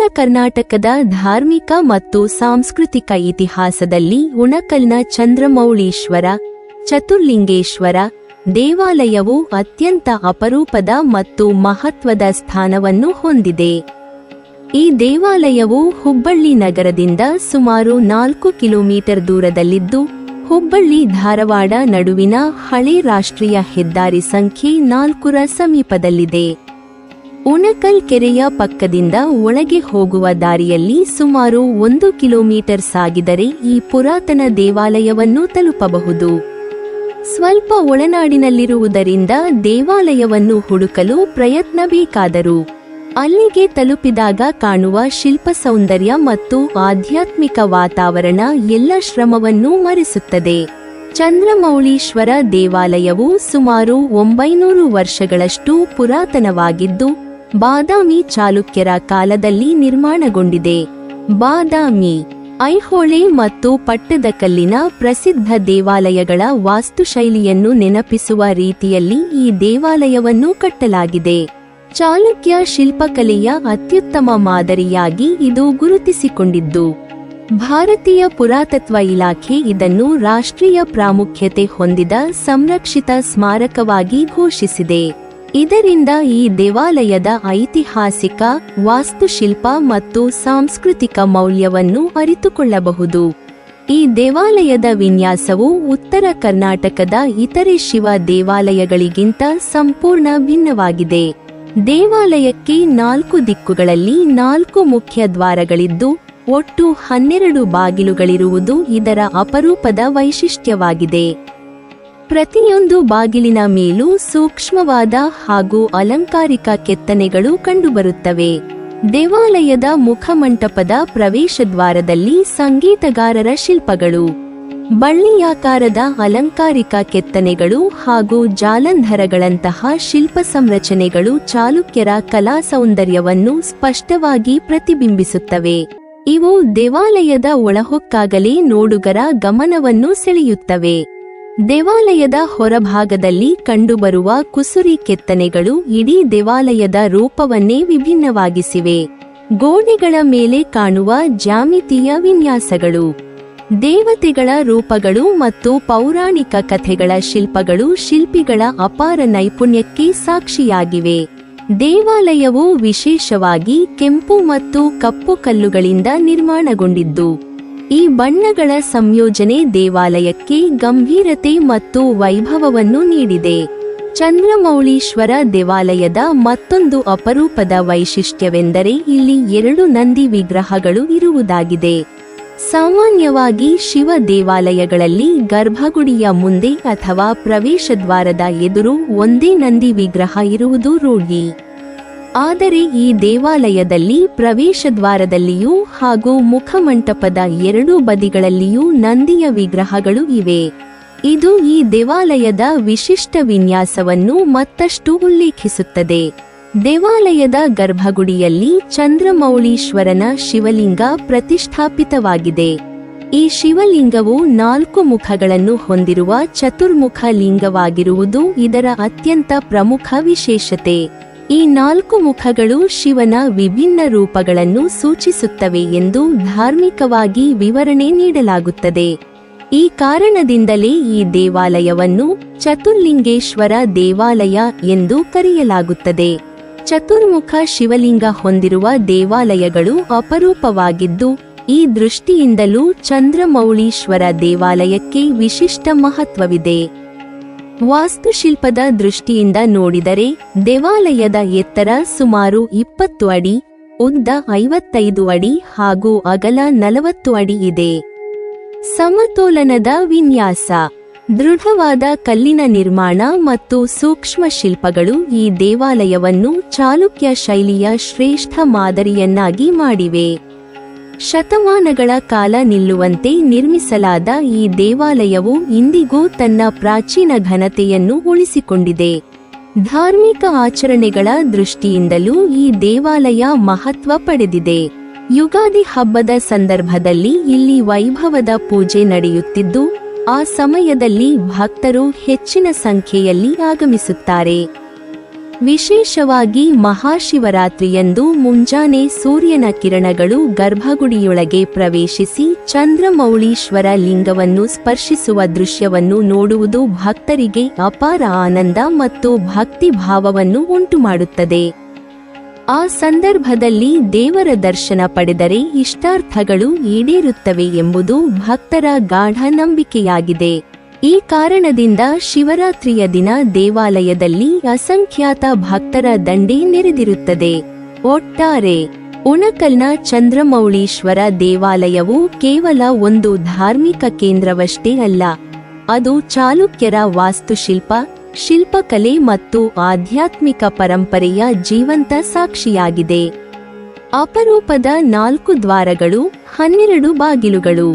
ಉತ್ತರ ಕರ್ನಾಟಕದ ಧಾರ್ಮಿಕ ಮತ್ತು ಸಾಂಸ್ಕೃತಿಕ ಇತಿಹಾಸದಲ್ಲಿ ಉಣಕಲ್ನ ಚಂದ್ರಮೌಳೀಶ್ವರ ಚತುರ್ಲಿಂಗೇಶ್ವರ ದೇವಾಲಯವು ಅತ್ಯಂತ ಅಪರೂಪದ ಮತ್ತು ಮಹತ್ವದ ಸ್ಥಾನವನ್ನು ಹೊಂದಿದೆ. ಈ ದೇವಾಲಯವು ಹುಬ್ಬಳ್ಳಿ ನಗರದಿಂದ ಸುಮಾರು 4 ಕಿಲೋಮೀಟರ್ ದೂರದಲ್ಲಿದ್ದು, ಹುಬ್ಬಳ್ಳಿ ಧಾರವಾಡ ನಡುವಿನ ಹಳೆ ರಾಷ್ಟ್ರೀಯ ಹೆದ್ದಾರಿ ಸಂಖ್ಯೆ 4 ಸಮೀಪದಲ್ಲಿದೆ. ಉಣಕಲ್ ಕೆರೆಯ ಪಕ್ಕದಿಂದ ಒಳಗೆ ಹೋಗುವ ದಾರಿಯಲ್ಲಿ ಸುಮಾರು 1 ಕಿಲೋಮೀಟರ್ ಸಾಗಿದರೆ ಈ ಪುರಾತನ ದೇವಾಲಯವನ್ನು ತಲುಪಬಹುದು. ಸ್ವಲ್ಪ ಒಳನಾಡಿನಲ್ಲಿರುವುದರಿಂದ ದೇವಾಲಯವನ್ನು ಹುಡುಕಲು ಪ್ರಯತ್ನ ಬೇಕಾದರೂ ಅಲ್ಲಿಗೆ ತಲುಪಿದಾಗ ಕಾಣುವ ಶಿಲ್ಪ ಸೌಂದರ್ಯ ಮತ್ತು ಆಧ್ಯಾತ್ಮಿಕ ವಾತಾವರಣ ಎಲ್ಲ ಶ್ರಮವನ್ನೂ ಮರೆಸುತ್ತದೆ. ಚಂದ್ರಮೌಳೀಶ್ವರ ದೇವಾಲಯವು ಸುಮಾರು 900 ವರ್ಷಗಳಷ್ಟು ಪುರಾತನವಾಗಿದ್ದು, ಬಾದಾಮಿ ಚಾಲುಕ್ಯರ ಕಾಲದಲ್ಲಿ ನಿರ್ಮಾಣಗೊಂಡಿದೆ. ಬಾದಾಮಿ, ಐಹೊಳೆ ಮತ್ತು ಪಟ್ಟದಕಲ್ಲಿನ ಪ್ರಸಿದ್ಧ ದೇವಾಲಯಗಳ ವಾಸ್ತುಶೈಲಿಯನ್ನು ನೆನಪಿಸುವ ರೀತಿಯಲ್ಲಿ ಈ ದೇವಾಲಯವನ್ನು ಕಟ್ಟಲಾಗಿದೆ. ಚಾಲುಕ್ಯ ಶಿಲ್ಪಕಲೆಯ ಅತ್ಯುತ್ತಮ ಮಾದರಿಯಾಗಿ ಇದು ಗುರುತಿಸಿಕೊಂಡಿದ್ದು, ಭಾರತೀಯ ಪುರಾತತ್ವ ಇಲಾಖೆ ಇದನ್ನು ರಾಷ್ಟ್ರೀಯ ಪ್ರಾಮುಖ್ಯತೆ ಹೊಂದಿದ ಸಂರಕ್ಷಿತ ಸ್ಮಾರಕವಾಗಿ ಘೋಷಿಸಿದೆ. ಇದರಿಂದ ಈ ದೇವಾಲಯದ ಐತಿಹಾಸಿಕ, ವಾಸ್ತುಶಿಲ್ಪ ಮತ್ತು ಸಾಂಸ್ಕೃತಿಕ ಮೌಲ್ಯವನ್ನು ಅರಿತುಕೊಳ್ಳಬಹುದು. ಈ ದೇವಾಲಯದ ವಿನ್ಯಾಸವು ಉತ್ತರ ಕರ್ನಾಟಕದ ಇತರೆ ಶಿವ ದೇವಾಲಯಗಳಿಗಿಂತ ಸಂಪೂರ್ಣ ಭಿನ್ನವಾಗಿದೆ. ದೇವಾಲಯಕ್ಕೆ 4 ದಿಕ್ಕುಗಳಲ್ಲಿ 4 ಮುಖ್ಯ ದ್ವಾರಗಳಿದ್ದು, ಒಟ್ಟು 12 ಬಾಗಿಲುಗಳಿರುವುದು ಇದರ ಅಪರೂಪದ ವೈಶಿಷ್ಟ್ಯವಾಗಿದೆ. ಪ್ರತಿಯೊಂದು ಬಾಗಿಲಿನ ಮೇಲೂ ಸೂಕ್ಷ್ಮವಾದ ಹಾಗೂ ಅಲಂಕಾರಿಕ ಕೆತ್ತನೆಗಳು ಕಂಡುಬರುತ್ತವೆ. ದೇವಾಲಯದ ಮುಖಮಂಟಪದ ಪ್ರವೇಶದ್ವಾರದಲ್ಲಿ ಸಂಗೀತಗಾರರ ಶಿಲ್ಪಗಳು, ಬಳ್ಳಿಯಾಕಾರದ ಅಲಂಕಾರಿಕ ಕೆತ್ತನೆಗಳು ಹಾಗೂ ಜಾಲಂಧರಗಳಂತಹ ಶಿಲ್ಪ ಸಂರಚನೆಗಳು ಚಾಲುಕ್ಯರ ಕಲಾ ಸೌಂದರ್ಯವನ್ನು ಸ್ಪಷ್ಟವಾಗಿ ಪ್ರತಿಬಿಂಬಿಸುತ್ತವೆ. ಇವು ದೇವಾಲಯದ ಒಳಹೊಕ್ಕಾಗಲೇ ನೋಡುಗರ ಗಮನವನ್ನು ಸೆಳೆಯುತ್ತವೆ. ದೇವಾಲಯದ ಹೊರಭಾಗದಲ್ಲಿ ಕಂಡುಬರುವ ಕುಸುರಿ ಕೆತ್ತನೆಗಳು ಇಡೀ ದೇವಾಲಯದ ರೂಪವನ್ನೇ ವಿಭಿನ್ನವಾಗಿಸಿವೆ. ಗೋಡೆಗಳ ಮೇಲೆ ಕಾಣುವ ಜ್ಯಾಮಿತೀಯ ವಿನ್ಯಾಸಗಳು, ದೇವತೆಗಳ ರೂಪಗಳು ಮತ್ತು ಪೌರಾಣಿಕ ಕಥೆಗಳ ಶಿಲ್ಪಗಳು ಶಿಲ್ಪಿಗಳ ಅಪಾರ ನೈಪುಣ್ಯಕ್ಕೆ ಸಾಕ್ಷಿಯಾಗಿವೆ. ದೇವಾಲಯವು ವಿಶೇಷವಾಗಿ ಕೆಂಪು ಮತ್ತು ಕಪ್ಪು ಕಲ್ಲುಗಳಿಂದ ನಿರ್ಮಾಣಗೊಂಡಿದ್ದು, ಈ ಬಣ್ಣಗಳ ಸಂಯೋಜನೆ ದೇವಾಲಯಕ್ಕೆ ಗಂಭೀರತೆ ಮತ್ತು ವೈಭವವನ್ನು ನೀಡಿದೆ. ಚಂದ್ರಮೌಳೀಶ್ವರ ದೇವಾಲಯದ ಮತ್ತೊಂದು ಅಪರೂಪದ ವೈಶಿಷ್ಟ್ಯವೆಂದರೆ ಇಲ್ಲಿ 2 ನಂದಿ ವಿಗ್ರಹಗಳು ಇರುವುದಾಗಿದೆ. ಸಾಮಾನ್ಯವಾಗಿ ಶಿವ ದೇವಾಲಯಗಳಲ್ಲಿ ಗರ್ಭಗುಡಿಯ ಮುಂದೆ ಅಥವಾ ಪ್ರವೇಶದ್ವಾರದ ಎದುರು ಒಂದೇ ನಂದಿ ವಿಗ್ರಹ ಇರುವುದು ರೂಢಿ. ಆದರೆ ಈ ದೇವಾಲಯದಲ್ಲಿ ಪ್ರವೇಶದ್ವಾರದಲ್ಲಿಯೂ ಹಾಗೂ ಮುಖಮಂಟಪದ 2 ಬದಿಗಳಲ್ಲಿಯೂ ನಂದಿಯ ವಿಗ್ರಹಗಳು ಇವೆ. ಇದು ಈ ದೇವಾಲಯದ ವಿಶಿಷ್ಟ ವಿನ್ಯಾಸವನ್ನು ಮತ್ತಷ್ಟು ಉಲ್ಲೇಖಿಸುತ್ತದೆ. ದೇವಾಲಯದ ಗರ್ಭಗುಡಿಯಲ್ಲಿ ಚಂದ್ರಮೌಳೀಶ್ವರನ ಶಿವಲಿಂಗ ಪ್ರತಿಷ್ಠಾಪಿತವಾಗಿದೆ. ಈ ಶಿವಲಿಂಗವು 4 ಮುಖಗಳನ್ನು ಹೊಂದಿರುವ ಚತುರ್ಮುಖ ಲಿಂಗವಾಗಿರುವುದು ಇದರ ಅತ್ಯಂತ ಪ್ರಮುಖ ವಿಶೇಷತೆ. ಈ 4 ಮುಖಗಳು ಶಿವನ ವಿಭಿನ್ನ ರೂಪಗಳನ್ನು ಸೂಚಿಸುತ್ತವೆ ಎಂದು ಧಾರ್ಮಿಕವಾಗಿ ವಿವರಣೆ ನೀಡಲಾಗುತ್ತದೆ. ಈ ಕಾರಣದಿಂದಲೇ ಈ ದೇವಾಲಯವನ್ನು ಚತುರ್ಲಿಂಗೇಶ್ವರ ದೇವಾಲಯ ಎಂದು ಕರೆಯಲಾಗುತ್ತದೆ. ಚತುರ್ಮುಖ ಶಿವಲಿಂಗ ಹೊಂದಿರುವ ದೇವಾಲಯಗಳು ಅಪರೂಪವಾಗಿದ್ದು, ಈ ದೃಷ್ಟಿಯಿಂದಲೂ ಚಂದ್ರಮೌಳೀಶ್ವರ ದೇವಾಲಯಕ್ಕೆ ವಿಶಿಷ್ಟ ಮಹತ್ವವಿದೆ. ವಾಸ್ತುಶಿಲ್ಪದ ದೃಷ್ಟಿಯಿಂದ ನೋಡಿದರೆ ದೇವಾಲಯದ ಎತ್ತರ ಸುಮಾರು 20 ಅಡಿ, ಉದ್ದ 55 ಅಡಿ ಹಾಗೂ ಅಗಲ 40 ಅಡಿ ಇದೆ. ಸಮತೋಲನದ ವಿನ್ಯಾಸ, ದೃಢವಾದ ಕಲ್ಲಿನ ನಿರ್ಮಾಣ ಮತ್ತು ಸೂಕ್ಷ್ಮ ಶಿಲ್ಪಗಳು ಈ ದೇವಾಲಯವನ್ನು ಚಾಲುಕ್ಯ ಶೈಲಿಯ ಶ್ರೇಷ್ಠ ಮಾದರಿಯನ್ನಾಗಿ ಮಾಡಿವೆ. ಶತಮಾನಗಳ ಕಾಲ ನಿಲ್ಲುವಂತೆ ನಿರ್ಮಿಸಲಾದ ಈ ದೇವಾಲಯವು ಇಂದಿಗೂ ತನ್ನ ಪ್ರಾಚೀನ ಘನತೆಯನ್ನು ಉಳಿಸಿಕೊಂಡಿದೆ. ಧಾರ್ಮಿಕ ಆಚರಣೆಗಳ ದೃಷ್ಟಿಯಿಂದಲೂ ಈ ದೇವಾಲಯ ಮಹತ್ವ ಪಡೆದಿದೆ. ಯುಗಾದಿ ಹಬ್ಬದ ಸಂದರ್ಭದಲ್ಲಿ ಇಲ್ಲಿ ವೈಭವದ ಪೂಜೆ ನಡೆಯುತ್ತಿದ್ದು, ಆ ಸಮಯದಲ್ಲಿ ಭಕ್ತರು ಹೆಚ್ಚಿನ ಸಂಖ್ಯೆಯಲ್ಲಿ ಆಗಮಿಸುತ್ತಾರೆ. ವಿಶೇಷವಾಗಿ ಮಹಾಶಿವರಾತ್ರಿಯಂದು ಮುಂಜಾನೆ ಸೂರ್ಯನ ಕಿರಣಗಳು ಗರ್ಭಗುಡಿಯೊಳಗೆ ಪ್ರವೇಶಿಸಿ ಚಂದ್ರಮೌಳೀಶ್ವರ ಲಿಂಗವನ್ನು ಸ್ಪರ್ಶಿಸುವ ದೃಶ್ಯವನ್ನು ನೋಡುವುದು ಭಕ್ತರಿಗೆ ಅಪಾರ ಆನಂದ ಮತ್ತು ಭಕ್ತಿ ಭಾವವನ್ನು ಉಂಟುಮಾಡುತ್ತದೆ. ಆ ಸಂದರ್ಭದಲ್ಲಿ ದೇವರ ದರ್ಶನ ಪಡೆದರೆ ಇಷ್ಟಾರ್ಥಗಳು ಈಡೇರುತ್ತವೆ ಎಂಬುದು ಭಕ್ತರ ಗಾಢ ನಂಬಿಕೆಯಾಗಿದೆ. ಈ ಕಾರಣದಿಂದ ಶಿವರಾತ್ರಿಯ ದಿನ ದೇವಾಲಯದಲ್ಲಿ ಅಸಂಖ್ಯಾತ ಭಕ್ತರ ದಂಡೇ ನೆರೆದಿರುತ್ತದೆ. ಒಟ್ಟಾರೆ ಉಣಕಲ್ನ ಚಂದ್ರಮೌಳೀಶ್ವರ ದೇವಾಲಯವು ಕೇವಲ ಒಂದು ಧಾರ್ಮಿಕ ಕೇಂದ್ರವಷ್ಟೇ ಅಲ್ಲ, ಅದು ಚಾಲುಕ್ಯರ ವಾಸ್ತುಶಿಲ್ಪ, ಶಿಲ್ಪಕಲೆ ಮತ್ತು ಆಧ್ಯಾತ್ಮಿಕ ಪರಂಪರೆಯ ಜೀವಂತ ಸಾಕ್ಷಿಯಾಗಿದೆ. ಅಪರೂಪದ 4 ದ್ವಾರಗಳು, 12 ಬಾಗಿಲುಗಳು,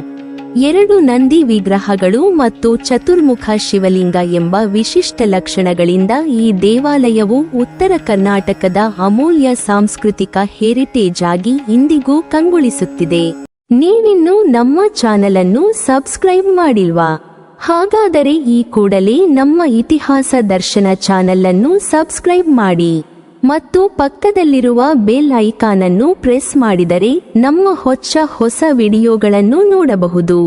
2 ನಂದಿ ವಿಗ್ರಹಗಳು ಮತ್ತು ಚತುರ್ಮುಖ ಶಿವಲಿಂಗ ಎಂಬ ವಿಶಿಷ್ಟ ಲಕ್ಷಣಗಳಿಂದ ಈ ದೇವಾಲಯವು ಉತ್ತರ ಕರ್ನಾಟಕದ ಅಮೂಲ್ಯ ಸಾಂಸ್ಕೃತಿಕ ಹೆರಿಟೇಜ್ ಆಗಿ ಇಂದಿಗೂ ಕಂಗೊಳಿಸುತ್ತಿದೆ. ನೀವಿನ್ನೂ ನಮ್ಮ ಚಾನೆಲ್ ಅನ್ನು ಸಬ್ಸ್ಕ್ರೈಬ್ ಮಾಡಿಲ್ವಾ? ಹಾಗಾದರೆ ಈ ಕೂಡಲೇ ನಮ್ಮ ಇತಿಹಾಸ ದರ್ಶನ ಚಾನೆಲ್ ಅನ್ನು ಸಬ್ಸ್ಕ್ರೈಬ್ ಮಾಡಿ ಮತ್ತು ಪಕ್ಕದಲ್ಲಿರುವ ಬೆಲ್ ಐಕಾನ್ ಅನ್ನು ಪ್ರೆಸ್ ಮಾಡಿದರೆ ನಮ್ಮ ಹೊಸ ವಿಡಿಯೋಗಳನ್ನು ನೋಡಬಹುದು.